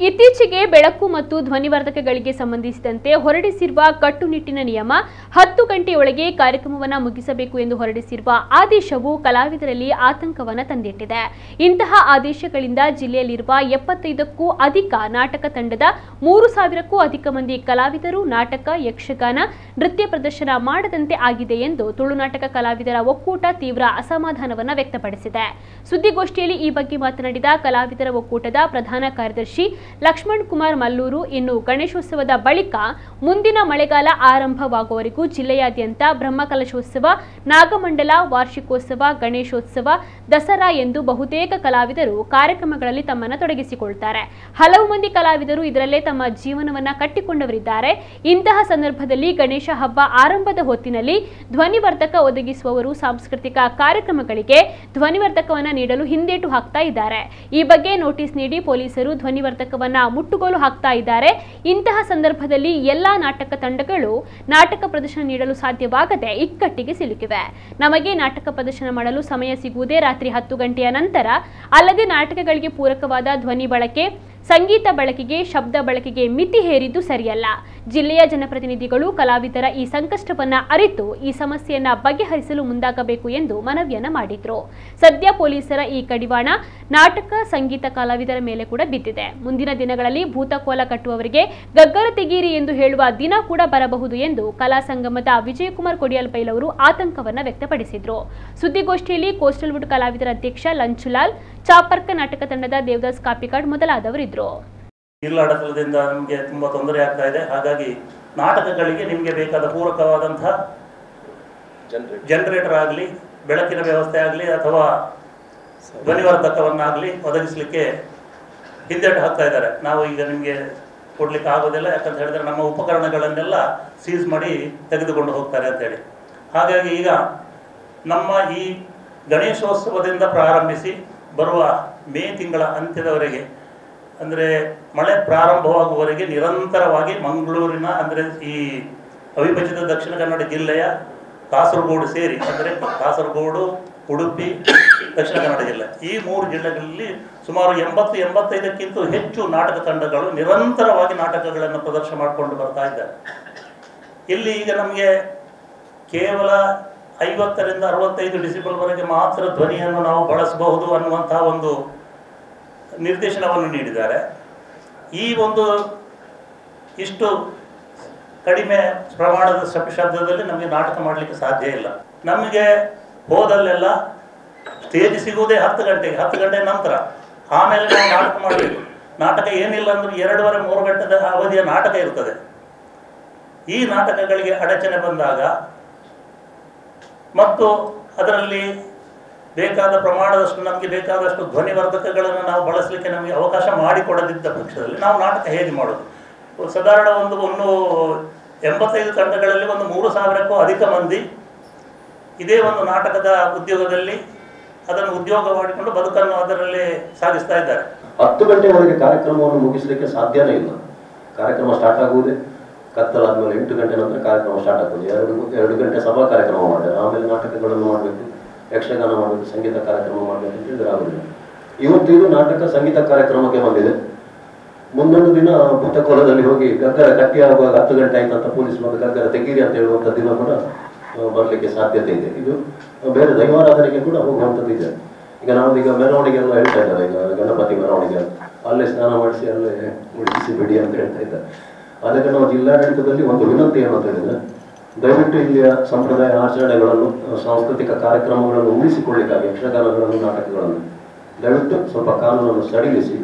ಇತ್ತೀಚೆಗೆ ಬೆಳಕು ಮತ್ತು ಧ್ವನಿವರ್ಧಕಗಳಿಗೆ ಸಂಬಂಧಿಸಿದಂತೆ ಹೊರಡಿಸಿರುವ ಕಟ್ಟುನಿಟ್ಟಿನ ನಿಯಮ 10 ಗಂಟೆಯೊಳಗೆ ಕಾರ್ಯಕ್ರಮವನ್ನು ಮುಗಿಸಬೇಕು ಎಂದು ಹೊರಡಿಸಿರುವ ಆದೇಶವು ಕಲಾವಿದರಲ್ಲಿ ಆತಂಕವನ್ನು ತಂದಿಟ್ಟಿದೆ. ಇಂತಹ ಆದೇಶಗಳಿಂದ ಜಿಲ್ಲೆಯಲ್ಲಿರುವ 75ಕ್ಕೂ ಅಧಿಕ ನಾಟಕ ತಂಡದ 3000ಕ್ಕೂ ಅಧಿಕ ಮಂದಿ ಕಲಾವಿದರು ನಾಟಕ, ಯಕ್ಷಗಾನ, ನೃತ್ಯ ಪ್ರದರ್ಶನ ಮಾಡದಂತೆ ಆಗಿದೆ ಎಂದು ತುಳು ನಾಟಕ ಕಲಾವಿದರ ಒಕ್ಕೂಟ ತೀವ್ರ ಅಸಮಾಧಾನವನ್ನು ವ್ಯಕ್ತಪಡಿಸಿದೆ. ಸುದ್ದಿಗೋಷ್ಠಿಯಲ್ಲಿ ಈ ಬಗ್ಗೆ ಮಾತನಾಡಿದ ಕಲಾವಿದರ ಒಕ್ಕೂಟದ ಪ್ರಧಾನ ಕಾರ್ಯದರ್ಶಿ ಲಕ್ಷ್ಮಣ್ ಕುಮಾರ್ ಮಲ್ಲೂರು, ಇನ್ನು ಗಣೇಶೋತ್ಸವದ ಬಳಿಕ ಮುಂದಿನ ಮಳೆಗಾಲ ಆರಂಭವಾಗುವವರೆಗೂ ಜಿಲ್ಲೆಯಾದ್ಯಂತ ಬ್ರಹ್ಮಕಲಶೋತ್ಸವ, ನಾಗಮಂಡಲ, ವಾರ್ಷಿಕೋತ್ಸವ, ಗಣೇಶೋತ್ಸವ, ದಸರಾ ಎಂದು ಬಹುತೇಕ ಕಲಾವಿದರು ಕಾರ್ಯಕ್ರಮಗಳಲ್ಲಿ ತಮ್ಮನ್ನು ತೊಡಗಿಸಿಕೊಳ್ತಾರೆ. ಹಲವು ಮಂದಿ ಕಲಾವಿದರು ಇದರಲ್ಲೇ ತಮ್ಮ ಜೀವನವನ್ನ ಕಟ್ಟಿಕೊಂಡವರಿದ್ದಾರೆ. ಇಂತಹ ಸಂದರ್ಭದಲ್ಲಿ ಗಣೇಶ ಹಬ್ಬ ಆರಂಭದ ಹೊತ್ತಿನಲ್ಲಿ ಧ್ವನಿವರ್ಧಕ ಒದಗಿಸುವವರು ಸಾಂಸ್ಕೃತಿಕ ಕಾರ್ಯಕ್ರಮಗಳಿಗೆ ಧ್ವನಿವರ್ಧಕವನ್ನು ನೀಡಲು ಹಿಂದೇಟು ಹಾಕ್ತಾ ಇದ್ದಾರೆ. ಈ ಬಗ್ಗೆ ನೋಟಿಸ್ ನೀಡಿ ಪೊಲೀಸರು ಧ್ವನಿವರ್ಧಕವನ್ನ ಮುಟ್ಟುಗೋಲು ಹಾಕ್ತಾ ಇದ್ದಾರೆ. ಇಂತಹ ಸಂದರ್ಭದಲ್ಲಿ ಎಲ್ಲಾ ನಾಟಕ ತಂಡಗಳು ನಾಟಕ ಪ್ರದರ್ಶನ ನೀಡಲು ಸಾಧ್ಯವಾಗದೆ ಇಕ್ಕಟ್ಟಿಗೆ ಸಿಲುಕಿವೆ. ನಮಗೆ ನಾಟಕ ಪ್ರದರ್ಶನ ಮಾಡಲು ಸಮಯ ಸಿಗುವುದೇ ರಾತ್ರಿ 10 ಗಂಟೆಯ ನಂತರ. ಅಲ್ಲದೆ ನಾಟಕಗಳಿಗೆ ಪೂರಕವಾದ ಧ್ವನಿ ಬಳಕೆ, ಸಂಗೀತ ಬಳಕೆಗೆ, ಶಬ್ದ ಬಳಕೆಗೆ ಮಿತಿ ಹೇರಿದ್ದು ಸರಿಯಲ್ಲ. ಜಿಲ್ಲೆಯ ಜನಪ್ರತಿನಿಧಿಗಳು ಕಲಾವಿದರ ಈ ಸಂಕಷ್ಟವನ್ನ ಅರಿತು ಈ ಸಮಸ್ಯೆಯನ್ನ ಬಗೆಹರಿಸಲು ಮುಂದಾಗಬೇಕು ಎಂದು ಮನವಿಯನ್ನ ಮಾಡಿದ್ರು. ಸದ್ಯ ಪೊಲೀಸರ ಈ ಕಡಿವಾಣ ನಾಟಕ, ಸಂಗೀತ ಕಲಾವಿದರ ಮೇಲೆ ಕೂಡ ಬಿದ್ದಿದೆ. ಮುಂದಿನ ದಿನಗಳಲ್ಲಿ ಭೂತಕೋಲ ಕಟ್ಟುವವರಿಗೆ ಗಗ್ಗರ ತೆಗೀರಿ ಎಂದು ಹೇಳುವ ದಿನ ಕೂಡ ಬರಬಹುದು ಎಂದು ಕಲಾ ಸಂಗಮದ ವಿಜಯಕುಮಾರ್ ಕೊಡಿಯಲ್ಪೈಲ್ ಅವರು ಆತಂಕವನ್ನ ವ್ಯಕ್ತಪಡಿಸಿದ್ರು. ಸುದ್ದಿಗೋಷ್ಠಿಯಲ್ಲಿ ಕೋಸ್ಟಲ್ ವುಡ್ ಕಲಾವಿದರ ಅಧ್ಯಕ್ಷ ಲಂಚುಲಾಲ್, ಚಾಪರ್ಕ ನಾಟಕ ತಂಡದ ದೇವದಾಸ್ ಕಾಪಿಕಾಡ್ ಮೊದಲಾದವರಿದ್ದರು. ನೀರ್ಲಾಡತದಿಂದ ನಮಗೆ ತುಂಬಾ ತೊಂದರೆ ಆಗ್ತಾ ಇದೆ. ಹಾಗಾಗಿ ನಾಟಕಗಳಿಗೆ ನಿಮಗೆ ಬೇಕಾದ ಪೂರಕವಾದಂತಹ ಜನರೇಟರ್ ಆಗಲಿ, ಬೆಳಕಿನ ವ್ಯವಸ್ಥೆ ಆಗಲಿ ಅಥವಾ ಧ್ವನಿವರ್ಧಕವನ್ನಾಗಲಿ ಒದಗಿಸಲಿಕ್ಕೆ ಹಿಂದೇಟು ಹಾಕ್ತಾ ಇದ್ದಾರೆ. ನಾವು ಈಗ ನಿಮಗೆ ಕೊಡ್ಲಿಕ್ಕೆ ಆಗೋದಿಲ್ಲ, ಯಾಕಂತ ಹೇಳಿದ್ರೆ ನಮ್ಮ ಉಪಕರಣಗಳನ್ನೆಲ್ಲ ಸೀಸ್ ಮಾಡಿ ತೆಗೆದುಕೊಂಡು ಹೋಗ್ತಾರೆ ಅಂತೇಳಿ. ಹಾಗಾಗಿ ಈಗ ನಮ್ಮ ಈ ಗಣೇಶೋತ್ಸವದಿಂದ ಪ್ರಾರಂಭಿಸಿ ಬರುವ ಮೇ ತಿಂಗಳ ಅಂತ್ಯದವರೆಗೆ, ಅಂದರೆ ಮಳೆ ಪ್ರಾರಂಭವಾಗುವವರೆಗೆ ನಿರಂತರವಾಗಿ ಮಂಗಳೂರಿನ, ಅಂದರೆ ಈ ಅವಿಭಜಿತ ದಕ್ಷಿಣ ಕನ್ನಡ ಜಿಲ್ಲೆಯ ಕಾಸರಗೋಡು ಸೇರಿ, ಅಂದರೆ ಕಾಸರಗೋಡು, ಉಡುಪಿ, ದಕ್ಷಿಣ ಕನ್ನಡ ಜಿಲ್ಲೆ, ಈ 3 ಜಿಲ್ಲೆಗಳಲ್ಲಿ ಸುಮಾರು 80-85ಕ್ಕಿಂತ ಹೆಚ್ಚು ನಾಟಕ ತಂಡಗಳು ನಿರಂತರವಾಗಿ ನಾಟಕಗಳನ್ನು ಪ್ರದರ್ಶನ ಮಾಡಿಕೊಂಡು ಬರ್ತಾ ಇದ್ದಾರೆ. ಇಲ್ಲಿ ಈಗ ನಮಗೆ ಕೇವಲ 50ರಿಂದ 65 ಡೆಸಿಬಲ್ವರೆಗೆ ಮಾತ್ರ ಧ್ವನಿಯನ್ನು ನಾವು ಬಳಸಬಹುದು ಅನ್ನುವಂತಹ ಒಂದು ನಿರ್ದೇಶನವನ್ನು ನೀಡಿದ್ದಾರೆ. ಈ ಒಂದು ಇಷ್ಟು ಕಡಿಮೆ ಪ್ರಮಾಣದ ಶಬ್ದದಲ್ಲಿ ನಮಗೆ ನಾಟಕ ಮಾಡಲಿಕ್ಕೆ ಸಾಧ್ಯ ಇಲ್ಲ. ನಮಗೆ ಹೋದಲ್ಲೆಲ್ಲ ಸ್ಟೇಜ್ ಸಿಗುವುದೇ 10 ಗಂಟೆಗೆ, 10 ಗಂಟೆ ನಂತರ. ಆಮೇಲೆ ನಾವು ನಾಟಕ ಮಾಡಬೇಕು. ನಾಟಕ ಏನಿಲ್ಲ ಅಂದ್ರೆ 2.5-3 ಗಂಟೆದ ಅವಧಿಯ ನಾಟಕ ಇರ್ತದೆ. ಈ ನಾಟಕಗಳಿಗೆ ಅಡಚಣೆ ಬಂದಾಗ ಮತ್ತು ಅದರಲ್ಲಿ ಬೇಕಾದ ಪ್ರಮಾಣದಷ್ಟು, ನಮಗೆ ಬೇಕಾದಷ್ಟು ಧ್ವನಿವರ್ಧಕಗಳನ್ನು ನಾವು ಬಳಸಲಿಕ್ಕೆ ನಮಗೆ ಅವಕಾಶ ಮಾಡಿಕೊಡದಿದ್ದ ಪಕ್ಷದಲ್ಲಿ ನಾವು ನಾಟಕ ಹೇಗೆ ಮಾಡೋದು? ಸಾಧಾರಣ ಒಂದು 85 ತಂಡಗಳಲ್ಲಿ ಒಂದು 3000ಕ್ಕೂ ಅಧಿಕ ಮಂದಿ ಇದೇ ಒಂದು ನಾಟಕದ ಉದ್ಯೋಗದಲ್ಲಿ ಅದನ್ನು ಉದ್ಯೋಗ ಮಾಡಿಕೊಂಡು ಬದುಕನ್ನು ಅದರಲ್ಲಿ ಸಾಗಿಸ್ತಾ ಇದ್ದಾರೆ. 10 ಗಂಟೆವರೆಗೆ ಕಾರ್ಯಕ್ರಮವನ್ನು ಮುಗಿಸಲಿಕ್ಕೆ ಸಾಧ್ಯನೇ ಇಲ್ಲ. ಕಾರ್ಯಕ್ರಮ ಸ್ಟಾರ್ಟ್ ಆಗುವುದೇ ಕತ್ತಲಾದ್ಮೇಲೆ 8 ಗಂಟೆ ನಂತರ ಕಾರ್ಯಕ್ರಮ ಸ್ಟಾರ್ಟ್ ಆಗ್ತದೆ. 2 ಗಂಟೆ ಸಭಾ ಕಾರ್ಯಕ್ರಮ ಮಾಡಿದೆ, ಆಮೇಲೆ ನಾಟಕಗಳನ್ನು ಮಾಡಬೇಕು, ಯಕ್ಷಗಾನ ಮಾಡಬೇಕು, ಸಂಗೀತ ಕಾರ್ಯಕ್ರಮ ಮಾಡಬೇಕು ಅಂತ ಹೇಳಿದ್ರೆ ಆಗುದಿಲ್ಲ. ಇವತ್ತು ಇದು ನಾಟಕ ಸಂಗೀತ ಕಾರ್ಯಕ್ರಮಕ್ಕೆ ಬಂದಿದೆ. ಮುಂದೊಂದು ದಿನ ಭೂತಕೋಲದಲ್ಲಿ ಹೋಗಿ ಗಗ್ಗರ ಗಟ್ಟಿ ಆಗುವಾಗ 10 ಗಂಟೆ ಆಯ್ತಂತ ಪೊಲೀಸ್ ಬಂದು ಗಗ್ಗರ ತೆಗೀರಿ ಅಂತ ಹೇಳುವಂಥ ದಿನ ಕೂಡ ಬರಲಿಕ್ಕೆ ಸಾಧ್ಯತೆ ಇದೆ. ಇದು ಬೇರೆ ದೈವಾರಾಧನೆಗೆ ಕೂಡ ಹೋಗುವಂಥದ್ದು ಇದೆ. ಈಗ ನಾವೀಗ ಮೆರವಣಿಗೆ ಎಲ್ಲ ಹೇಳ್ತಾ ಇದ್ದಾರೆ, ಈಗ ಗಣಪತಿ ಮೆರವಣಿಗೆ ಅಲ್ಲೇ ಸ್ನಾನ ಮಾಡಿಸಿ ಅಲ್ಲೇ ಉಳಿಸಿ ಬಿಡಿ ಅಂತ ಹೇಳ್ತಾ ಇದ್ದಾರೆ. ಅದಕ್ಕೆ ನಾವು ಜಿಲ್ಲಾಡಳಿತದಲ್ಲಿ ಒಂದು ವಿನಂತಿ ಏನು ಅಂತ ಹೇಳಿದ್ರೆ, ದಯವಿಟ್ಟು ಇಲ್ಲಿಯ ಸಂಪ್ರದಾಯ ಆಚರಣೆಗಳನ್ನು, ಸಾಂಸ್ಕೃತಿಕ ಕಾರ್ಯಕ್ರಮಗಳನ್ನು ಉಳಿಸಿಕೊಳ್ಳಿಕ್ಕಾಗಿ ಯಕ್ಷಗಾನಗಳನ್ನು, ನಾಟಕಗಳನ್ನು ದಯವಿಟ್ಟು ಸ್ವಲ್ಪ ಕಾನೂನನ್ನು ಸಡಿಲಿಸಿ